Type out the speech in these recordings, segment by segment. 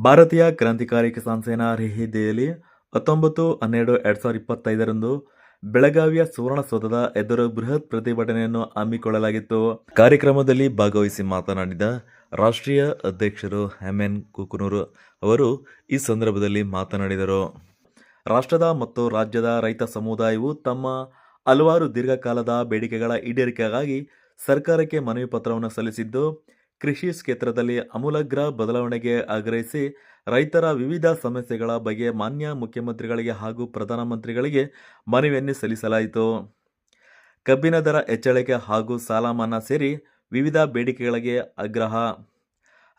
ಭಾರತೀಯ ಕ್ರಾಂತಿಕಾರಿ ಕಿಸಾನ್ ಸೇನಾ ದೆಹಲಿ 19/12/2025ರಂದು ಬೆಳಗಾವಿಯ ಸುವರ್ಣಸೌಧದ ಎದುರು ಬೃಹತ್ ಪ್ರತಿಭಟನೆಯನ್ನು ಹಮ್ಮಿಕೊಳ್ಳಲಾಗಿತ್ತು. ಕಾರ್ಯಕ್ರಮದಲ್ಲಿ ಭಾಗವಹಿಸಿ ಮಾತನಾಡಿದ ರಾಷ್ಟ್ರೀಯ ಅಧ್ಯಕ್ಷರು ಎಂ.ಎನ್. ಕುಕನೂರ್ ಅವರು ಈ ಸಂದರ್ಭದಲ್ಲಿ ಮಾತನಾಡಿದರು. ರಾಷ್ಟ್ರದ ಮತ್ತು ರಾಜ್ಯದ ರೈತ ಸಮುದಾಯವು ತಮ್ಮ ಹಲವಾರು ದೀರ್ಘಕಾಲದ ಬೇಡಿಕೆಗಳ ಈಡೇರಿಕೆಗಾಗಿ ಸರ್ಕಾರಕ್ಕೆ ಮನವಿ ಪತ್ರವನ್ನು ಸಲ್ಲಿಸಿದ್ದು, ಕೃಷಿ ಕ್ಷೇತ್ರದಲ್ಲಿ ಆಮೂಲಾಗ್ರ ಬದಲಾವಣೆಗೆ ಆಗ್ರಹಿಸಿ ರೈತರ ವಿವಿಧ ಸಮಸ್ಯೆಗಳ ಬಗ್ಗೆ ಮಾನ್ಯ ಮುಖ್ಯಮಂತ್ರಿಗಳಿಗೆ ಹಾಗೂ ಪ್ರಧಾನಮಂತ್ರಿಗಳಿಗೆ ಮನವಿಯನ್ನು ಸಲ್ಲಿಸಲಾಯಿತು. ಕಬ್ಬಿನ ದರ ಹೆಚ್ಚಳಕ್ಕೆ ಹಾಗೂ ಸಾಲ ಮನ್ನಾ ಸೇರಿ ವಿವಿಧ ಬೇಡಿಕೆಗಳಿಗೆ ಆಗ್ರಹ.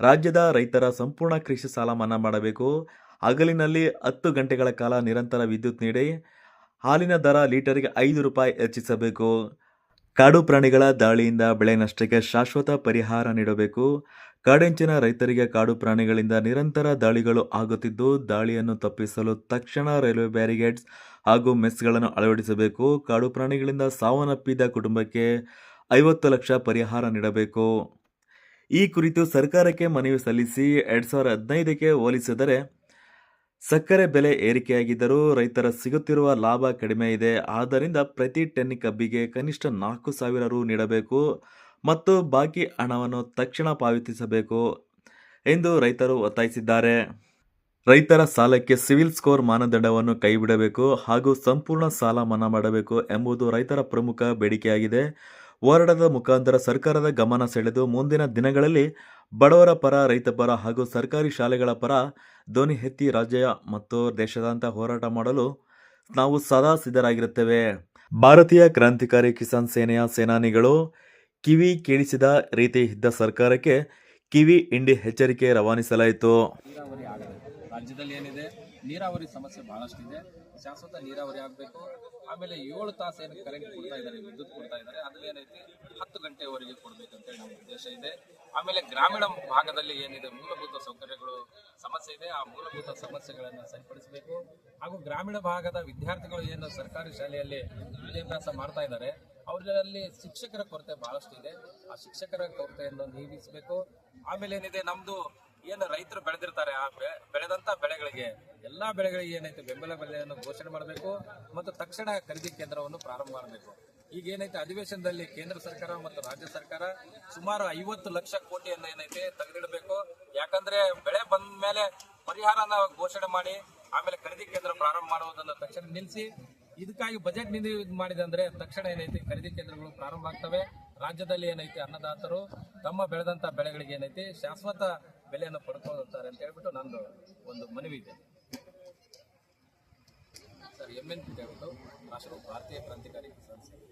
ರಾಜ್ಯದ ರೈತರ ಸಂಪೂರ್ಣ ಕೃಷಿ ಸಾಲ ಮನ್ನಾ ಮಾಡಬೇಕು. ಹಗಲಿನಲ್ಲಿ 10 ಗಂಟೆಗಳ ಕಾಲ ನಿರಂತರ ವಿದ್ಯುತ್ ನೀಡಿ. ಹಾಲಿನ ದರ ಲೀಟರ್ಗೆ ₹5 ಹೆಚ್ಚಿಸಬೇಕು. ಕಾಡು ಪ್ರಾಣಿಗಳ ದಾಳಿಯಿಂದ ಬೆಳೆ ನಷ್ಟಕ್ಕೆ ಶಾಶ್ವತ ಪರಿಹಾರ ನೀಡಬೇಕು. ಕಾಡಂಚಿನ ರೈತರಿಗೆ ಕಾಡು ಪ್ರಾಣಿಗಳಿಂದ ನಿರಂತರ ದಾಳಿಗಳು ಆಗುತ್ತಿದ್ದು, ದಾಳಿಯನ್ನು ತಪ್ಪಿಸಲು ತಕ್ಷಣ ರೈಲ್ವೆ ಬ್ಯಾರಿಗೇಡ್ಸ್ ಹಾಗೂ ಮೆಸ್ಗಳನ್ನು ಅಳವಡಿಸಬೇಕು. ಕಾಡು ಪ್ರಾಣಿಗಳಿಂದ ಸಾವನ್ನಪ್ಪಿದ ಕುಟುಂಬಕ್ಕೆ 50 ಲಕ್ಷ ಪರಿಹಾರ ನೀಡಬೇಕು. ಈ ಕುರಿತು ಸರ್ಕಾರಕ್ಕೆ ಮನವಿ ಸಲ್ಲಿಸಿ 2015ಕ್ಕೆ ಹೋಲಿಸಿದರೆ ಸಕ್ಕರೆ ಬೆಲೆ ಏರಿಕೆಯಾಗಿದ್ದರೂ ರೈತರ ಸಿಗುತ್ತಿರುವ ಲಾಭ ಕಡಿಮೆ ಇದೆ. ಆದ್ದರಿಂದ ಪ್ರತಿ ಟನ್ ಕಬ್ಬಿಗೆ ಕನಿಷ್ಠ ₹4,000 ನೀಡಬೇಕು ಮತ್ತು ಬಾಕಿ ಹಣವನ್ನು ತಕ್ಷಣ ಪಾವತಿಸಬೇಕು ಎಂದು ರೈತರು ಒತ್ತಾಯಿಸಿದ್ದಾರೆ. ರೈತರ ಸಾಲಕ್ಕೆ ಸಿವಿಲ್ ಸ್ಕೋರ್ ಮಾನದಂಡವನ್ನು ಕೈಬಿಡಬೇಕು ಹಾಗೂ ಸಂಪೂರ್ಣ ಸಾಲ ಮನ್ನಾ ಮಾಡಬೇಕು ಎಂಬುದು ರೈತರ ಪ್ರಮುಖ ಬೇಡಿಕೆಯಾಗಿದೆ. ಹೋರಾಟದ ಮುಖಾಂತರ ಸರ್ಕಾರದ ಗಮನ ಸೆಳೆದು ಮುಂದಿನ ದಿನಗಳಲ್ಲಿ ಬಡವರ ಪರ, ರೈತ ಪರ ಹಾಗೂ ಸರ್ಕಾರಿ ಶಾಲೆಗಳ ಪರ ಧ್ವನಿ ಎತ್ತಿ ರಾಜ್ಯ ಮತ್ತು ದೇಶಾದ್ಯಂತ ಹೋರಾಟ ಮಾಡಲು ನಾವು ಸದಾ ಸಿದ್ಧರಾಗಿರುತ್ತೇವೆ. ಭಾರತೀಯ ಕ್ರಾಂತಿಕಾರಿ ಕಿಸಾನ್ ಸೇನೆಯ ಸೇನಾನಿಗಳು ಕಿವಿ ಕೇಳಿಸಿದ ರೀತಿ ಇದ್ದ ಸರ್ಕಾರಕ್ಕೆ ಕಿವಿ ಹಿಂಡಿ ಎಚ್ಚರಿಕೆ ರವಾನಿಸಲಾಯಿತು. ರಾಜ್ಯದಲ್ಲಿ ಏನಿದೆ ನೀರಾವರಿ ಸಮಸ್ಯೆ ಬಹಳಷ್ಟಿದೆ. ಶಾಶ್ವತ ನೀರಾವರಿ ಆಗಬೇಕು. ಆಮೇಲೆ 7 ತಾಸು ಏನು ಕರೆಂಟ್ ಕೊಡ್ತಾ ಇದ್ದಾರೆ, ವಿದ್ಯುತ್ ಕೊಡ್ತಾ ಇದ್ದಾರೆ, ಅದು ಏನೈತಿ 10 ಗಂಟೆವರೆಗೆ ಕೊಡಬೇಕಂತೇಳಿ ನಮ್ಮ ಉದ್ದೇಶ ಇದೆ. ಆಮೇಲೆ ಗ್ರಾಮೀಣ ಭಾಗದಲ್ಲಿ ಏನಿದೆ ಮೂಲಭೂತ ಸೌಕರ್ಯಗಳು ಸಮಸ್ಯೆ ಇದೆ, ಆ ಮೂಲಭೂತ ಸಮಸ್ಯೆಗಳನ್ನು ಸರಿಪಡಿಸಬೇಕು. ಹಾಗೂ ಗ್ರಾಮೀಣ ಭಾಗದ ವಿದ್ಯಾರ್ಥಿಗಳು ಏನು ಸರ್ಕಾರಿ ಶಾಲೆಯಲ್ಲಿ ವಿದ್ಯಾಭ್ಯಾಸ ಮಾಡ್ತಾ ಇದ್ದಾರೆ, ಅವರಲ್ಲಿ ಶಿಕ್ಷಕರ ಕೊರತೆ ಬಹಳಷ್ಟು ಇದೆ. ಆ ಶಿಕ್ಷಕರ ಕೊರತೆಯನ್ನು ನೀಗಿಸಬೇಕು. ಆಮೇಲೆ ಏನಿದೆ ನಮ್ದು ಏನು ರೈತರು ಬೆಳೆದಿರ್ತಾರೆ, ಆ ಬೆಳೆದಂತ ಬೆಳೆಗಳಿಗೆ ಎಲ್ಲಾ ಬೆಳೆಗಳಿಗೆ ಏನೈತೆ ಬೆಂಬಲ ಬೆಲೆಯನ್ನು ಘೋಷಣೆ ಮಾಡಬೇಕು ಮತ್ತು ತಕ್ಷಣ ಖರೀದಿ ಕೇಂದ್ರವನ್ನು ಪ್ರಾರಂಭ ಮಾಡಬೇಕು. ಈಗ ಏನೈತೆ ಅಧಿವೇಶನದಲ್ಲಿ ಕೇಂದ್ರ ಸರ್ಕಾರ ಮತ್ತು ರಾಜ್ಯ ಸರ್ಕಾರ ಸುಮಾರು 50 ಲಕ್ಷ ಕೋಟಿಯನ್ನು ಏನೈತೆ ತೆಗೆದಿಡಬೇಕು. ಯಾಕಂದ್ರೆ ಬೆಳೆ ಬಂದ ಮೇಲೆ ಪರಿಹಾರನ ಘೋಷಣೆ ಮಾಡಿ ಆಮೇಲೆ ಖರೀದಿ ಕೇಂದ್ರ ಪ್ರಾರಂಭ ಮಾಡುವುದನ್ನು ತಕ್ಷಣ ನಿಲ್ಲಿಸಿ, ಇದಕ್ಕಾಗಿ ಬಜೆಟ್ ನಿಧಿ ಮಾಡಿದಂದ್ರೆ ತಕ್ಷಣ ಏನೈತಿ ಖರೀದಿ ಕೇಂದ್ರಗಳು ಪ್ರಾರಂಭ ಆಗ್ತವೆ. ರಾಜ್ಯದಲ್ಲಿ ಏನೈತಿ ಅನ್ನದಾತರು ತಮ್ಮ ಬೆಳೆದಂತ ಬೆಳೆಗಳಿಗೆ ಏನೈತಿ ಶಾಶ್ವತ ಬೆಲೆಯನ್ನು ಪಡ್ಕೊಳ್ತಾರೆ ಅಂತ ಹೇಳ್ಬಿಟ್ಟು ನಂದು ಒಂದು ಮನವಿ ಇದೆ. Sir, M.N.. ರಾಷ್ಟ್ರೀಯ ಭಾರತೀಯ ಕ್ರಾಂತಿಕಾರಿ ಕಿಸಾನ್ ಸೇನೆ.